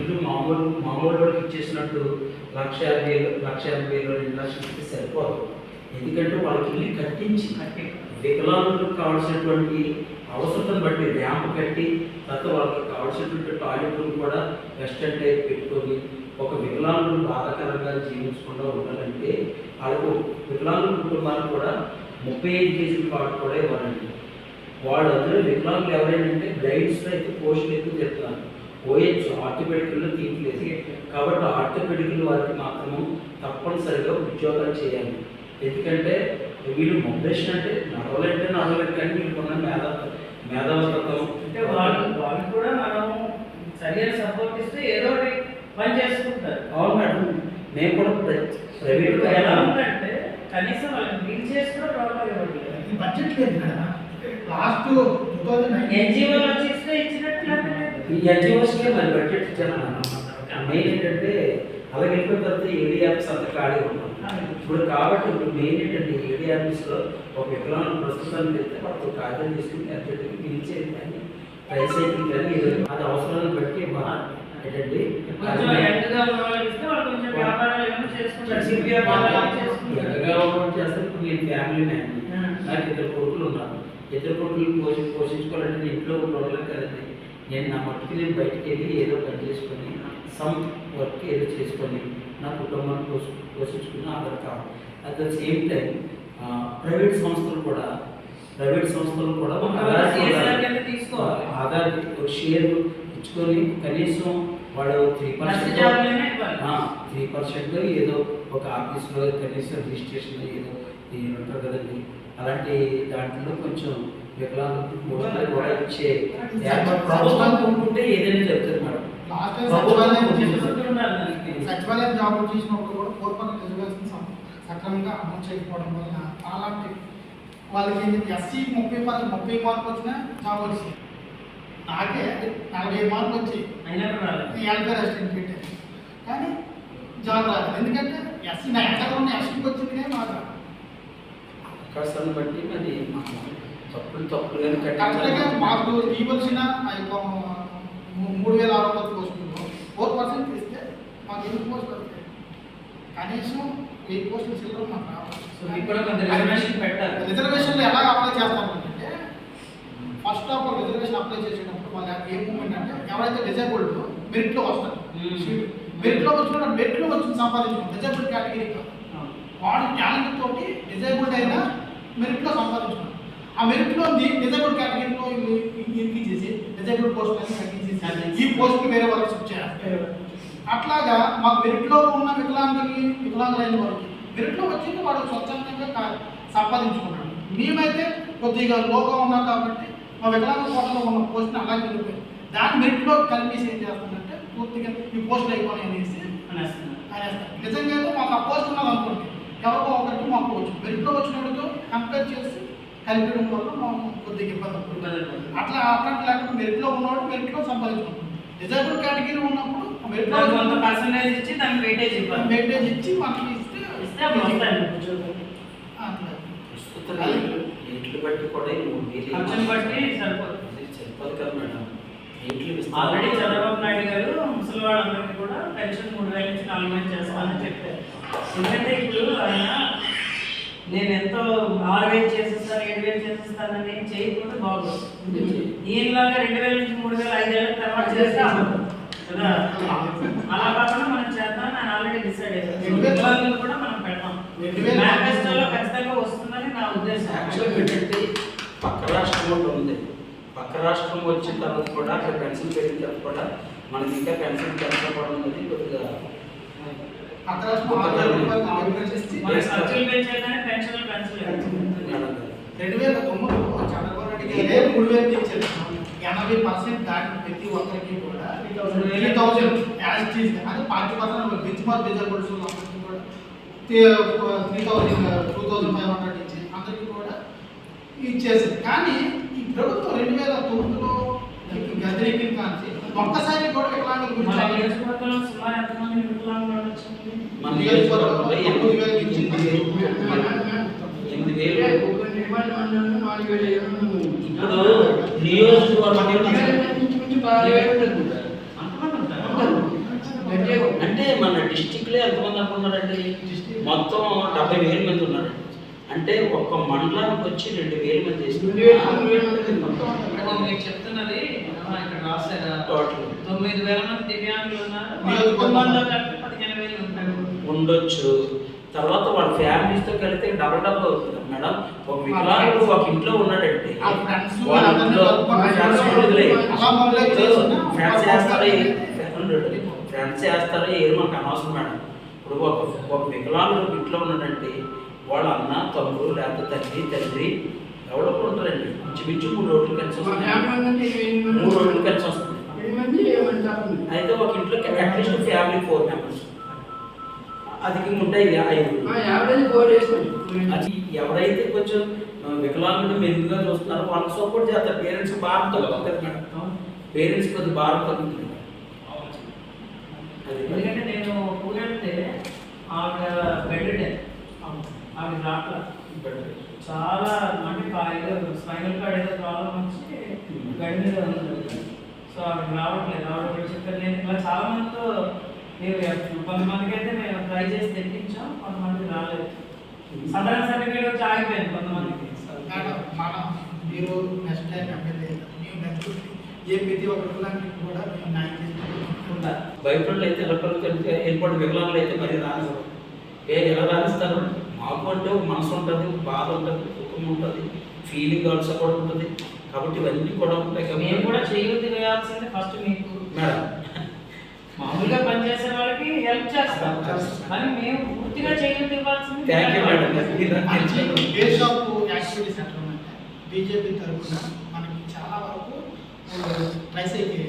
ఇప్పుడు మామూలు వాళ్ళకి ఇచ్చేసినట్టు 1,50,000 2 లక్షలు ఇస్తే సరిపోదు. ఎందుకంటే వాళ్ళకి ఇల్లు కట్టించి వికలాంగులకు కావాల్సినటువంటి అవసరం బట్టి ర్యాంప్ కట్టి తర్వాత వాళ్ళకి కావాల్సినటువంటి టాయిలెట్లు కూడా వెస్టర్న్ టైప్ పెట్టుకొని ఒక వికలాంగులు బాధాకరంగా జీవించకుండా ఉండాలంటే వాళ్ళకు వికలాంగుల కుటుంబాలకు కూడా 35 కేజీల పాటు కూడా ఇవ్వాలండి. వాళ్ళు అందరూ వికలాంగులు ఎవరైనా బ్లైండ్స్లో అయితే పోస్టులు ఎక్కువ చెప్తున్నారు. పోయొచ్చు, ఆర్థోపెడికల్లో తీయట్లేదు. కాబట్టి ఆర్థోపెడికల్ వారికి మాత్రము తప్పనిసరిగా ఉద్యోగాలు చేయాలి. ఎందుకంటే వీళ్ళు మొబిలేషన్ అంటే నడవలేరు కానీ వీళ్ళకున్న మేధావతత్వం అంటే వాళ్ళు కూడా మనం సరైన సపోర్ట్ ఇస్తే ఏదో ఒకటి పని చేసుకుంటారు. అవును మేడం, మేము కూడా ప్రైవేట్గా ఎలా ఉందంటే కనీసం వాళ్ళకి బిల్ చేసి కూడా ప్రాబ్లం ఇవ్వండి. బడ్జెట్ లేదు మేడం. లాస్ట్ 2009 ఎన్జిఓలు వచ్చి ఇస్తే ఇచ్చినట్లు ఈ ఎన్జిఓస్కే మరి బడ్జెట్ ఇచ్చాను. మెయిన్ ఏంటంటే అలాగే వెళ్ళిపోయిన తర్వాత ఏడీ ఆఫీస్ అంత ఖాళీ ఉన్నాం ఇప్పుడు. కాబట్టి ఇప్పుడు మెయిన్ ఏంటంటే ఏడీ ఆఫీస్లో ఒక వికలాంగులు ప్రస్తుతానికి వెళ్తే వాళ్ళతో కాగితం తీసుకుని అర్జెంట్గా పిలిచేది కానీ ట్రైసైకిల్ కానీ అది అవసరాన్ని బట్టి ఏంటంటే చేస్తే ఇప్పుడు నేను ఫ్యామిలీ మ్యాన్, నాకు 2 కొడుకులు ఉన్నారు. 2 కొడుకులు పోషించుకోవాలంటే నేను ఇంట్లో ఉండలేదు కదండి. నేను నా మట్టుకు నేను బయటికి వెళ్ళి ఏదో పని చేసుకొని సమ్ వర్క్ ఏదో చేసుకొని నా కుటుంబాన్ని పోషించుకుని ఆధార్ కావాలి. At the same time private సంస్థలు కూడా ఆధార్ షేర్ ఇచ్చుకొని కనీసం వాడు 3% ఏదో ఒక ఆఫీస్లో కనీసం రిజిస్ట్రేషన్ ఏదో ఉంటారు కదండి. అలాంటి దాంట్లో కొంచెం వికలాంగులకు కూడా ఇచ్చే ప్రభుత్వం కొనుక్కుంటే ఏదైనా చెప్తారు మేడం. సచివాలయం జాబ్ చేసినప్పుడు కూడా 4% రిజర్వేషన్ సక్రమంగా అమలు చేయకపోవడం వల్ల అలాంటి వాళ్ళకి ఎస్సీ 30 మార్కులు వచ్చినా జాబ్ వచ్చింది. నాకే 40 మార్కులు వచ్చి వెల్ఫేర్ అసిస్టెంట్ పెట్టాను కానీ జాబ్ రాదు. ఎందుకంటే ఎస్సీ నా ఎక్కడ ఉన్న ఎస్సీకి వచ్చింది కానీ మాకు అవకాశాన్ని బట్టి మరి తప్పులు కరెక్ట్గా మాకు ఇవ్వాల్సిన 3,600 పోస్టులు 4% ఇస్తే మాకు 8 పోస్టులు వస్తాయి. కనీసం 8 పోస్టులు సిల్లర్ మాకు రావాలి. రిజర్వేషన్లు ఎలా అప్లై చేస్తామంటే first of all reservation apply చేసేటప్పుడు వాళ్ళు ఏ మూమెంట్ అంటే ఎవరైతే డిజేబుల్డ్ మెరిట్లో వస్తారు, మెరిట్లో వచ్చి సంపాదించుకోండి. డిజేబుల్డ్ కేటగిరీ వాడు టాలెంట్ తోటి డిజేబుల్డ్ అయినా మెరిట్లో సంపాదించుకోండి. ఆ మెరిట్లో డిజేబుల్డ్ కేటగిరీలో ఇంకించేసి డిజేబుల్డ్ పోస్ట్ అని తగ్గించేసి ఈ పోస్ట్కి వేరే వాళ్ళకి షిఫ్ట్ చేయాలి. అట్లాగా మాకు మెరిట్లో ఉన్న వికలాంగులైన వాళ్ళకి మెరిట్లో వచ్చి వాడు స్వచ్ఛందంగా సంపాదించుకున్నాడు. మేమైతే కొద్దిగా లోగా ఉన్నాం కాబట్టి మా వికలాంగ కోటలో ఉన్న పోస్ట్ని అలాగే వెళ్ళిపోయింది. దాని మెరిట్లో కలిపేసి ఏం చేస్తుందంటే పూర్తిగా ఈ పోస్టులు అయిపోయి అనేసి అనేస్తారు. నిజంగా అయితే మాకు ఆ పోస్ట్ ఉన్నది అనుకోండి ఎవరికో ఒకరికి మాకు వచ్చు. మెరిట్లో వచ్చినప్పుడు కంపేర్ చేసి కలిపేయడం వల్ల మాకు కొద్దిగా ఇబ్బంది. అట్లాంటి లేకుండా మెరిట్లో ఉన్నవాడు మెరిట్లో సంపాదించుకుంటాం. డిజేబుల్ కేటగిరీ ఉన్నప్పుడు మెరిట్లో పర్సెంటేజ్ ఇచ్చి దానికి వెయిటేజ్ ఇచ్చి మనకి ఇస్తే ఇంట్లో బట్టి కూడా సరిపోదు కదా మేడం. ఆల్రెడీ చంద్రబాబు నాయుడు గారు ముసలి వాళ్ళందరికీ కూడా పెన్షన్ 3,000 నుంచి 4,000 చేస్తామని చెప్పారు. ఎందుకంటే ఇప్పుడు ఆయన నేను ఎంతో 6,000 చేసేస్తాను 7,000 చేసేస్తానని చేయకపోతే బాగుంది. ఈయనలాగా 2,000 నుంచి 3,000 5,000 తర్వాత చేస్తే కదా. అలా కాకుండా మనం చేద్దాం అని ఆల్రెడీ డిసైడ్ అయ్యారు. కూడా మనం పెడతాం. మేనిఫెస్టోలో ఖచ్చితంగా వస్తుందని నా ఉద్దేశం. యాక్చువల్గా ఏంటంటే పక్క రాష్ట్రం ఉంది. పక్క రాష్ట్రం వచ్చిన తర్వాత కూడా అక్కడ పెన్షన్ పెరిగిన తర్వాత కూడా మనకి ఇంకా పెన్షన్ పెంచకపోవడం అనేది కొద్దిగా పక్క రాష్ట్రం 2009లో చంద్రబాబు నాయుడు 3,000 ఇచ్చారు. 80% దాటిన ప్రతి ఒక్కరికి కూడా 3,000 యాజిటీస్ అంటే 40% బెంచ్ మార్క్ రిజర్వేషన్స్ అందరికీ కూడా 2,500 ఇచ్చి అందరికీ కూడా ఇచ్చేసింది. కానీ ఈ ప్రభుత్వం 2009లో గదిరికి కాంచి ఒక్కసారి కూడా వికలాంగుల గురించి ఇప్పుడు నియోజకవర్గం ఎంతమంది అనుకున్నారండి? మొత్తం 70,000 మంది ఉన్నారండి. అంటే ఒక్క మండలానికి వచ్చి 2,000 మంది మీరు చెప్తున్నది ఇక్కడ రాశారా? టోటల్ 9,000 మంది దివ్యాంగులు ఉన్నారు. కుటుంబంలో కలిపి 15,000 ఉంటారు. ఉండొచ్చు. తర్వాత వాళ్ళ ఫ్యామిలీస్తో కలిపితే డబల్ అవుతుంది మేడం. ఒక వికలాంగుడు ఒక ఇంట్లో ఉన్నాడంటే ఫ్రెండ్స్ చేస్తారో ఏదో మనకు అనవసరం మేడం. ఇప్పుడు ఒక వికలాంగుడు ఇంట్లో ఉన్నాడంటే వాళ్ళ అన్న, తమ్ముడు, లేకపోతే తండ్రి ఎవరో ఉంటారండి. ఇంచుమించు 3 రోడ్లు కలిసి వస్తుంది. 3 రోడ్లు కలిసి వస్తుంది. అయితే ఒక ఇంట్లో అట్లీస్ట్ ఫ్యామిలీ 4 మెంబర్స్ అధికంగా ఉంటాయి. 5 అది ఎవరైతే కొంచెం వికలాంగుడు మెరుగుగా చూస్తున్నారో వాళ్ళకి సపోర్ట్ చేస్తారు. పేరెంట్స్ భారం తగ్గుతుంది మేడం. పేరెంట్స్ కొద్ది భారం తగ్గుతుంది. ఎందుకంటే నేను కూడంటే ఆవిడ బెడ్ ఆవిడ రాట్ల చాలా అంటే స్పైనల్ కార్డ్ ఏదో ప్రాబ్లం వచ్చి బెడ్ మీద ఉంది. సో ఆవిడ రావట్లేదు. ఆవిడ కూడా చెప్పారు. నేను ఇలా చాలా మందితో కొంతమందికి అయితే మేము ట్రై చేసి తెప్పించాం, కొంతమంది రాలేదు. సాధారణ సర్టిఫికేట్ వచ్చి ఆగిపోయింది కొంతమందికి. మీరు నెక్స్ట్ టైం ఏ ప్రతి ఒక్క కులానికి కూడా న్యాయం చేస్తున్నారు. బయట అయితే ఏర్పాటు వికలాంగులు అయితే మరి రాదు. ఎలా రాణిస్తారు? మాకు అంటే మనసు ఉంటుంది, బాధ ఉంటుంది, దుఃఖం ఉంటుంది, ఫీలింగ్ ఆల్సో కూడా ఉంటుంది. కాబట్టి ఇవన్నీ కూడా ఉంటాయి. మేము కూడా చేయవద్దు వేయాల్సింది ఫస్ట్ మీకు మేడం. మామూలుగా పనిచేసే వాళ్ళకి హెల్ప్ చేస్తాం, కానీ మేము పూర్తిగా చేయవద్దు ఇవ్వాల్సింది. Thank you madam. Base of activity centre ఉందంటే బీజేపీ తరఫున మనకి చాలా వరకు ట్రైసైకిల్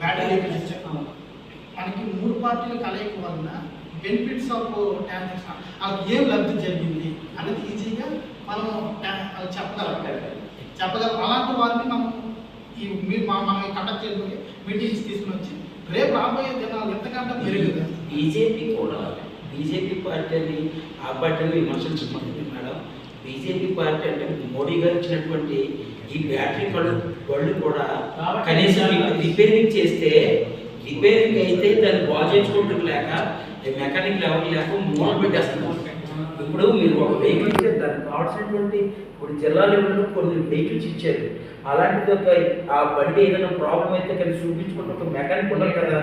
బ్యాటరీ ఇచ్చారు. మనకి 3 పార్టీల కలయిక వలన బెనిఫిట్స్ ఆఫ్ ట్రాన్సాక్షన్ అది ఏం లబ్ధి జరిగింది అనేది ఈజీగా మనం చెప్పగలం. అలాంటి వారిని మనం మనం కండక్ట్ చేసుకుని మీటింగ్స్ తీసుకుని వచ్చి రేపు రాబోయే దినాలు ఎంతకంటే మెరుగుగా బీజేపీ పార్టీని ఆ పార్టీని విమర్శించమంటుంది మేడం. బీజేపీ పార్టీ అంటే మోడీ గారు ఇచ్చినటువంటి ఈ బ్యాటరీ బళ్ళు కూడా కనీసం రిపేరింగ్ చేస్తే రిపేరింగ్ అయితే దాన్ని బాగు చేసుకుంటూ లేక మెకానిక్ లెవెల్ లేక మూల పెట్టేస్తున్నారు. ఇప్పుడు మీరు ఒక వెహికల్ ఇచ్చారు, దానికి కావాల్సినటువంటి ఇప్పుడు జిల్లా లెవెల్లో కొన్ని వెహికల్స్ ఇచ్చారు. అలాంటిది ఒక ఆ బండి ఏదైనా ప్రాబ్లం అయితే కానీ చూపించుకుంటే ఒక మెకానిక్ ఉండాలి కదా,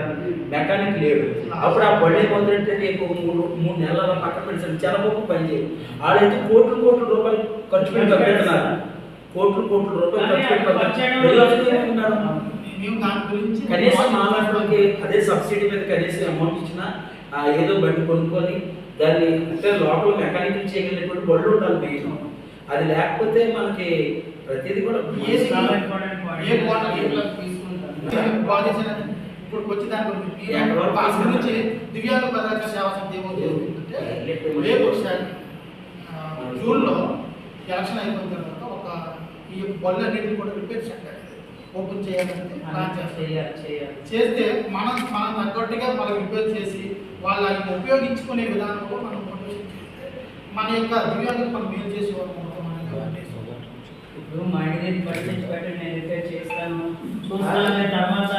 మెకానిక్ లేడు. అప్పుడు ఆ బండి ఏమవుతుందంటే రేపు 3 నెలల పక్కన పెట్టి చాలా పని చేయరు. వాళ్ళైతే కోట్ల రూపాయలు ఖర్చు పెట్టి పంపిస్తున్నారు. కోట్ల రూపాయలు ఖర్చు పెట్టి కనీసం మాట్లాడడానికి అదే సబ్సిడీ మీద కనీసం అమౌంట్ ఇచ్చినా ఏదో బండి కొనుక్కొని దాన్ని అంటే లోపల మెకానికల్ చేయగలిగినటువంటి బళ్ళు ఉండాలి మెయిన్. అది లేకపోతే మనకి ప్రతిదీ కూడా ఇప్పుడు వచ్చి దాని గురించి దివ్యాంగ ప్రజా సేవా సమితి రేపు జూన్లో ఎలక్షన్ అయిపోయిన తర్వాత ఒక ఈ బళ్ళు అన్నింటినీ కూడా రిపేర్ సెంటర్ ఓపెన్ చేయాలంటే ప్లాన్ చేస్తే మనం తగ్గట్టుగా వాళ్ళకి రిపేర్ చేసి వాళ్ళని ఉపయోగించుకునే విధానంలో మనం మోటివేషన్ చేస్తే మన యొక్క దివ్యాంగులు మనం మేలు చేసే వాళ్ళు ఇప్పుడు మా ఇంటికి పరిచయం పెట్టి నేను రిపేర్ చేస్తాను చూస్తాను తర్వాత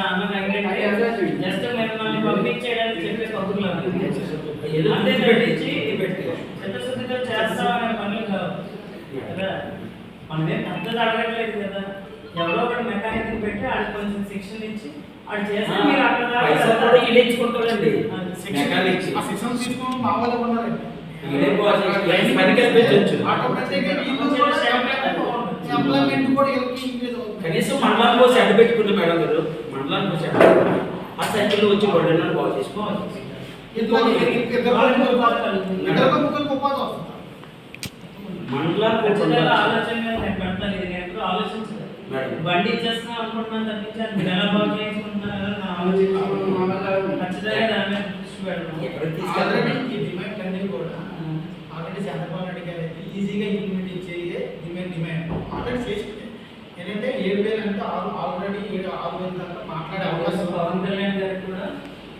జస్ట్ మిమ్మల్ని పంపించేయడానికి చెప్పే కబుర్లు చిత్తశుద్ధితో చేస్తామనే పనులు కావు కదా. మనమేం పెద్దది అడగట్లేదు కదా. ఎవరో ఒకటి మెకానిక్ పెట్టి ఆడికి కొంచెం శిక్షణ ఇచ్చి ఆడు చేస్తే మీరు అక్కడ ఇచ్చుకుంటారండి. శిక్షణ తీసుకుని మా వాళ్ళు ఉన్నారండి. కనీసం మండలానికి వచ్చి అడ్డు పెట్టుకుంటే మేడం గారు, మండలానికి వచ్చి ఆ సెంటర్లో వచ్చి గొడవలను బాగు చేసుకోవాలి. బండి ఇచ్చేస్తున్నాం అనుకుంటున్నాను తప్పించారు మీరు ఎలా బాగు చేసుకుంటున్నారు ఖచ్చితంగా దాని మీద దృష్టి పెడతాం. ఆల్రెడీ చంద్రబాబు నాయుడు గారు అయితే ఈజీగా ఇంప్లిమెంట్ చేసే డిమాండ్ ఆల్రెడీ చేసి ఏంటంటే 7,000 అంటే ఆల్రెడీ 6,000 దాకా మాట్లాడే అవకాశం. పవన్ కళ్యాణ్ గారికి కూడా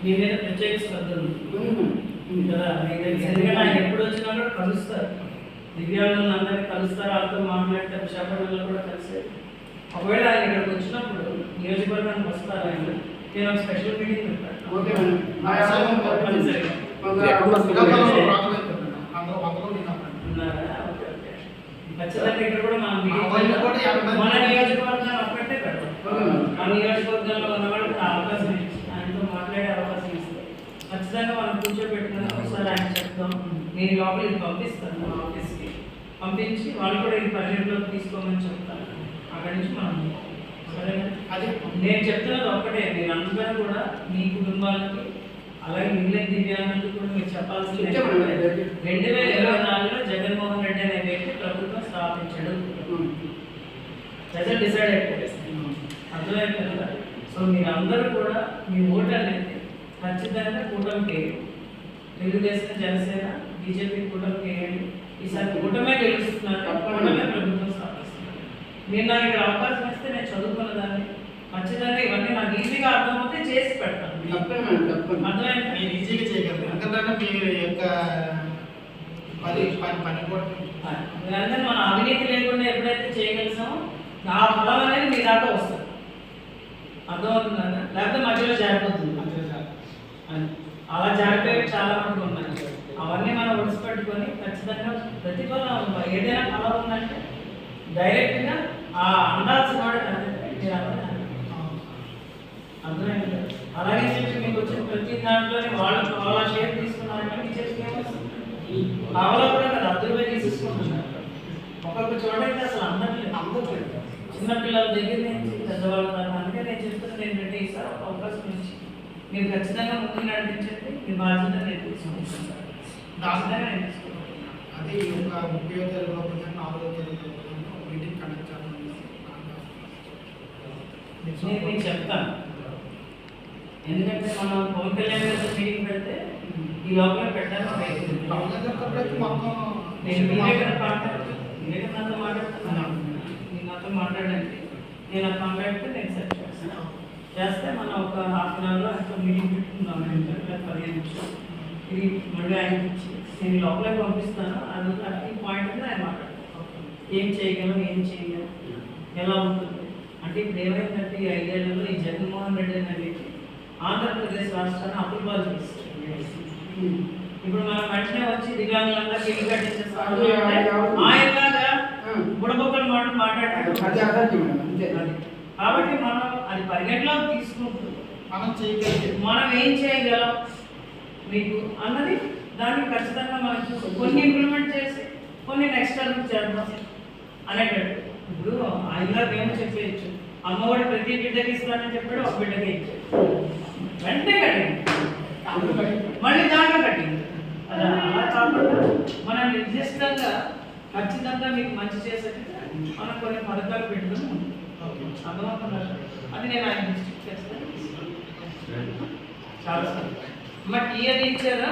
మీ మీద ప్రత్యేక శ్రద్ధ ఉంది కదా. ఎందుకంటే ఆయన ఎప్పుడు వచ్చినా కూడా కలుస్తారు, దివ్యాంగులను అందరినీ కలుస్తారు, వాళ్ళతో మాట్లాడతారు. విశాఖపట్నంలో కూడా కలిసారు. ఒకవేళ ఆయన ఇక్కడికి వచ్చినప్పుడు నియోజకవర్గానికి వస్తారు ఆయన, నేను ఒక స్పెషల్ మీటింగ్ పెట్టాను. శ్రీకాకుళంలో ప్రాథమిక అందులో 100లో నేను అన్నాను. ఉన్నారా? Okay, okay. ఖచ్చితంగా ఇక్కడ కూడా మనం ఆ వాళ్ళు కూడా 50 మంది. మన నియోజకవర్గాన్ని ఒక్కటే పెడతాం. ఆ నియోజకవర్గంలో ఉన్న వాళ్ళకి అవకాశం ఇచ్చి ఆయనతో మాట్లాడే అవకాశం ఇస్తాం. ఖచ్చితంగా మనం కూర్చోబెట్టుకుని ఒకసారి ఆయన చెప్తాం. నేను లోపలికి పంపిస్తాను మన ఆఫీస్కి. పంపించి వాళ్ళు కూడా ఈ పరిగణలోకి తీసుకోమని చెప్తాను. అక్కడి నుంచి మనం సరేనా? అది నేను చెప్తున్నది ఒక్కటే, మీరు అందరూ కూడా మీ కుటుంబాలకి అలాగే మిగిలిన దివ్యాంగులకు కూడా మీరు చెప్పాల్సింది 2024లో జగన్మోహన్ రెడ్డి అనే వ్యక్తి ప్రభుత్వం స్థాపించాడు. ప్రజలు డిసైడ్ అయిపోయారు. అర్థమైపోయింది కదా? సో మీరందరూ కూడా మీ ఓటు అనేది ఖచ్చితంగా కూటమికి, తెలుగుదేశం, జనసేన, బీజేపీ కూటమికి వేయండి. ఈసారి కూటమే గెలుస్తున్నారు, కూటమే ప్రభుత్వం స్థాపిస్తున్నారు. మీరు నాకు ఇక్కడ అవకాశం ఇస్తే నేను చదువుకున్న దాన్ని ఖచ్చితంగా ఇవన్నీ నాకు ఈజీగా అర్థమవుతే చేసి పెడతాను. అర్థమైంది? మీరు ఈజీగా చేయగలరు. ఎందుకంటే మీ యొక్క పని కూడా మీరందరూ మన అవినీతి లేకుండా ఎప్పుడైతే చేయగలిసామో నా ఫలం అనేది మీ దాకా వస్తుంది. అర్థమవుతుందా? లేకపోతే మధ్యలో జారిపోతుంది. అది అలా జారిపోయేవి చాలా మంది ఉన్నాయి. అవన్నీ మనం ఒడిసిపెట్టుకొని ఖచ్చితంగా ప్రతిఫలం ఏదైనా ఫలం ఉందంటే డైరెక్ట్గా ఆ అందాల్సిన వాడు మీరు అర్థమైంది కదా? అలాగే చెప్పి మీకు వచ్చిన ప్రతి దాంట్లోనే వాళ్ళ షేర్ తీసుకున్నారు కానీ కావాలో కూడా కదా 10 రూపాయలు తీసుకుంటున్నారు. ఒక్కొక్క చోటైతే అసలు అందట్లేదు. చిన్నపిల్లల దగ్గర నుంచి పెద్దవాళ్ళ దాకా. అందుకే నేను చెప్తున్నది ఏంటంటే ఈసారి ఒక అవకాశం ఇచ్చి మీరు ఖచ్చితంగా ముందుకు నడిపించండి. మీ బాధ్యత నేను తీసుకుంటాను. దాంట్లో నేను తీసుకుంటాను. అది ఒక 30వ తేదీలో 4వ తేదీలో మీటింగ్ కండక్ట్ చేయాలని నేను చెప్తాను. ఎందుకంటే మనం పవన్ కళ్యాణ్ గారితో మీటింగ్ పెడితే ఈ లోపల పెట్టాలని నేను మీ దగ్గర నాతో మాట్లాడుతున్నాను. నేను నాతో మాట్లాడండి. నేను ఆ కాంటాక్ట్ నేను సెట్ చేస్తాను. చేస్తే మనం ఒక హాఫ్ అన్ అవర్లో అక్కడ మీటింగ్ పెట్టుకుందాం. 15 నిమిషాలు ఇది మళ్ళీ ఆయనకి ఇచ్చి నేను లోపలే పంపిస్తాను. అది ఈ పాయింట్ మీద ఆయన మాట్లాడతాను. ఏం చేయగలం, ఏం చేయగలం, ఎలా ఉంటుంది అంటే ఇప్పుడు ఏమైందంటే ఈ 5 ఏళ్లలో ఈ జగన్మోహన్ రెడ్డి అనే వ్యక్తి ఆంధ్రప్రదేశ్ రాష్ట్రాన్ని అప్పులు చేస్తారు. ఇప్పుడు మనం వెంటనే వచ్చి దివ్యాంగులందరికీ ఇల్లు కట్టించేస్తాం. ఆయనలాగా బుడబొక్కలు మాట్లాడారు. కాబట్టి మనం అది పరిగణలోకి తీసుకుంటూ మనం ఏం చేయగలం మీకు అన్నది దాన్ని ఖచ్చితంగా మనం చూసి కొన్ని ఇంప్లిమెంట్ చేసి కొన్ని నెక్స్ట్ టర్మ్ చేద్దాం అనేటట్టు. ఇప్పుడు ఆయనలా మేము చెప్పేయచ్చు, అమ్మఒడి ప్రతి బిడ్డకి ఇస్తానని చెప్పాడు, ఒక బిడ్డకి ఇచ్చాడు, వెంటనే కట్టింది, మళ్ళీ దాంట్లో కట్టింది. అలా కాకుండా మనం నిర్దిష్టంగా ఖచ్చితంగా మీకు మంచి చేసేది మనం కొన్ని పథకాలు పెట్టుకుని అర్థమవుతున్నారు. అది నేను ఆయన డిస్ట్రిక్ట్ చేస్తాను. చాలా సార్ టీ అది ఇచ్చారా?